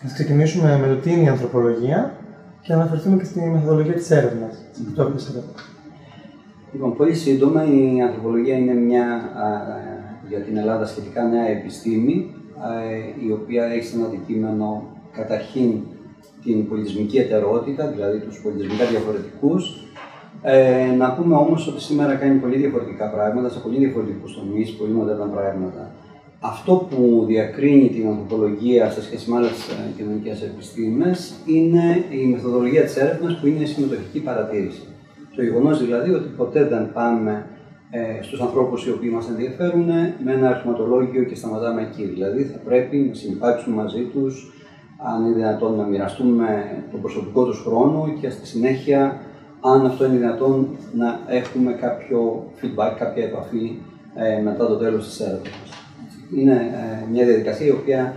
Ας ξεκινήσουμε με το τι είναι η ανθρωπολογία και να αναφερθούμε και στη μεθοδολογία της έρευνας. Λοιπόν, πολύ σύντομα, η ανθρωπολογία είναι μια για την Ελλάδα σχετικά νέα επιστήμη, η οποία έχει σαν αντικείμενο καταρχήν την πολιτισμική εταιρότητα, δηλαδή τους πολιτισμικά διαφορετικούς. Να πούμε όμως ότι σήμερα κάνει πολύ διαφορετικά πράγματα, σε πολύ διαφορετικούς τομείς, πολύ μοντέρνα πράγματα. Αυτό που διακρίνει την ανθρωπολογία σε σχέση με άλλες κοινωνικές επιστήμες είναι η μεθοδολογία της έρευνας, που είναι η συμμετοχική παρατήρηση. Το γεγονός δηλαδή ότι ποτέ δεν πάμε στους ανθρώπους οι οποίοι μας ενδιαφέρουν με ένα αριθματολόγιο και σταματάμε εκεί. Δηλαδή θα πρέπει να συνυπάρξουμε μαζί τους, αν είναι δυνατόν να μοιραστούμε τον προσωπικό τους χρόνο και στη συνέχεια, αν αυτό είναι δυνατόν, να έχουμε κάποιο feedback, κάποια επαφή μετά το τέλος της έρευνας. Είναι μια διαδικασία η οποία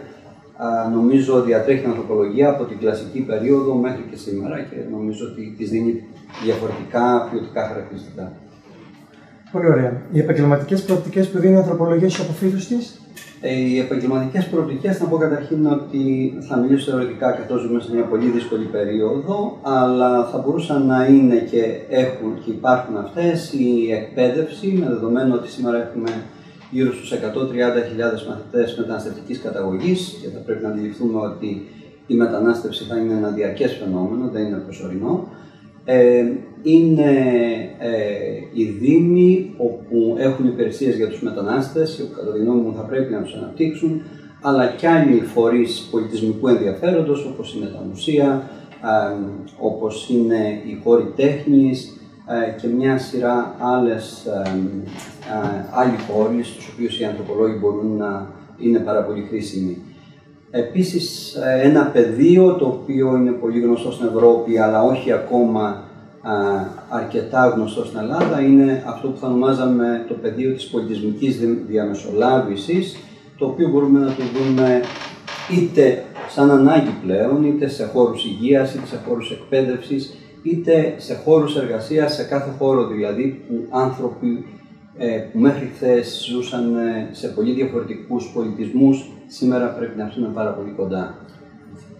νομίζω διατρέχει την ανθρωπολογία από την κλασική περίοδο μέχρι και σήμερα και νομίζω ότι της δίνει διαφορετικά ποιοτικά χαρακτηριστικά. Πολύ ωραία. Οι επαγγελματικές προοπτικές που δίνει η ανθρωπολογία στους αποφύτους της? Οι επαγγελματικές προοπτικές, να πω καταρχήν ότι θα μιλήσω θεωρητικά καθώς ζούμε σε μια πολύ δύσκολη περίοδο, αλλά θα μπορούσαν να είναι και υπάρχουν αυτές η εκπαίδευση, με δεδομένο ότι σήμερα έχουμε γύρω στους 130.000 μαθητές μεταναστευτικής καταγωγής και θα πρέπει να αντιληφθούμε ότι η μετανάστευση θα είναι ένα διαρκές φαινόμενο, δεν είναι προσωρινό. Είναι οι δήμοι όπου έχουν υπηρεσίες για τους μετανάστες, κατά τη γνώμη μου θα πρέπει να τους αναπτύξουν, αλλά και άλλοι φορείς πολιτισμικού ενδιαφέροντος, όπως είναι τα μουσεία, όπως είναι οι χώροι τέχνης και μια σειρά άλλοι χώροι, στους οποίους οι ανθρωπολόγοι μπορούν να είναι πάρα πολύ χρήσιμοι. Επίσης, ένα πεδίο το οποίο είναι πολύ γνωστό στην Ευρώπη, αλλά όχι ακόμα αρκετά γνωστό στην Ελλάδα, είναι αυτό που θα ονομάζαμε το πεδίο της πολιτισμικής διαμεσολάβησης, το οποίο μπορούμε να το δούμε είτε σαν ανάγκη πλέον, είτε σε χώρους υγείας, είτε σε χώρους εκπαίδευσης, είτε σε χώρους εργασίας, σε κάθε χώρο δηλαδή που άνθρωποι που μέχρι χθες ζούσαν σε πολύ διαφορετικούς πολιτισμούς, σήμερα πρέπει να έρθουν πάρα πολύ κοντά.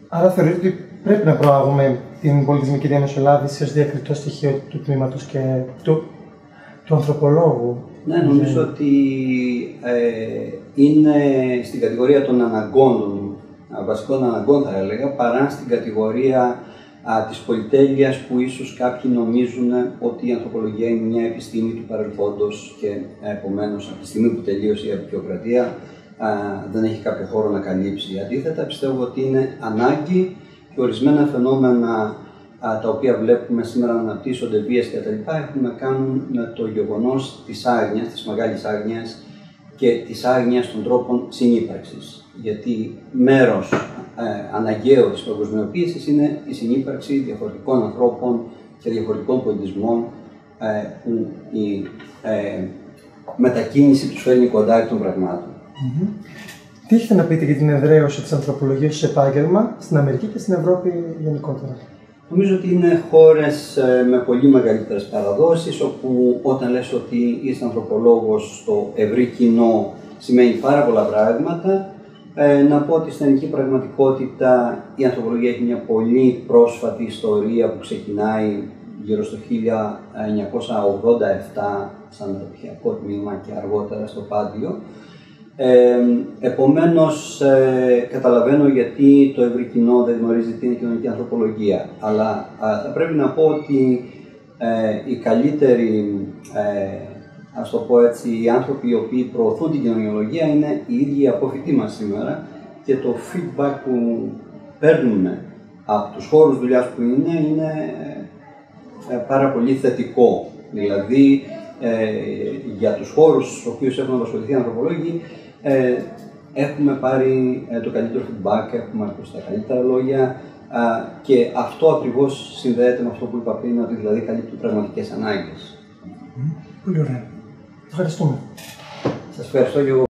Άρα θεωρείτε ότι πρέπει να προάγουμε την πολιτισμική διαμεσολάβηση ως διακριτό στοιχείο του τμήματος και του ανθρωπολόγου? Ναι, νομίζω ότι είναι στην κατηγορία των αναγκών, των βασικών αναγκών θα έλεγα, παρά στην κατηγορία της πολυτέλειας που ίσως κάποιοι νομίζουν ότι η ανθρωπολογία είναι μια επιστήμη του παρελθόντος και επομένως από τη στιγμή που τελείωσε η απεικιοκρατία δεν έχει κάποιο χώρο να καλύψει. Αντίθετα, πιστεύω ότι είναι ανάγκη και ορισμένα φαινόμενα τα οποία βλέπουμε σήμερα να αναπτύσσονται, βίες κτλ. Έχουν να κάνουν με το γεγονός της άγνοιας, της μεγάλης άγνοιας και της άγνοιας των τρόπων συνύπαρξης. Γιατί μέρος αναγκαίο της παγκοσμιοποίησης είναι η συνύπαρξη διαφορετικών ανθρώπων και διαφορετικών πολιτισμών που η μετακίνηση τους φέρνει κοντά των πραγμάτων. Τι έχετε να πείτε για την εδραίωση της ανθρωπολογίας ως επάγγελμα στην Αμερική και στην Ευρώπη γενικότερα? Νομίζω ότι είναι χώρες με πολύ μεγαλύτερες παραδόσεις, όπου όταν λες ότι είσαι ανθρωπολόγος στο ευρύ κοινό σημαίνει πάρα πολλά πράγματα. Να πω ότι στην ελληνική πραγματικότητα η ανθρωπολογία έχει μια πολύ πρόσφατη ιστορία που ξεκινάει γύρω στο 1987 σαν μεταπτυχιακό τμήμα και αργότερα στο Πάντιο. Επομένως, καταλαβαίνω γιατί το ευρύ κοινό δεν γνωρίζει τι είναι κοινωνική ανθρωπολογία. Αλλά θα πρέπει να πω ότι οι καλύτεροι, ας το πω έτσι, οι άνθρωποι οι οποίοι προωθούν την κοινωνιολογία είναι οι ίδιοι οι απόφοιτοι μας σήμερα και το feedback που παίρνουμε από τους χώρους δουλειάς που είναι πάρα πολύ θετικό. Δηλαδή, για τους χώρους στους οποίους έχουν απασχοληθεί οι ανθρωπολόγοι, έχουμε πάρει το καλύτερο feedback, έχουμε ακούσει τα καλύτερα λόγια και αυτό ακριβώς συνδέεται με αυτό που είπα πριν, ότι δηλαδή καλύπτει πραγματικές ανάγκες. Πολύ ωραία. Ευχαριστούμε. Σας ευχαριστώ και εγώ.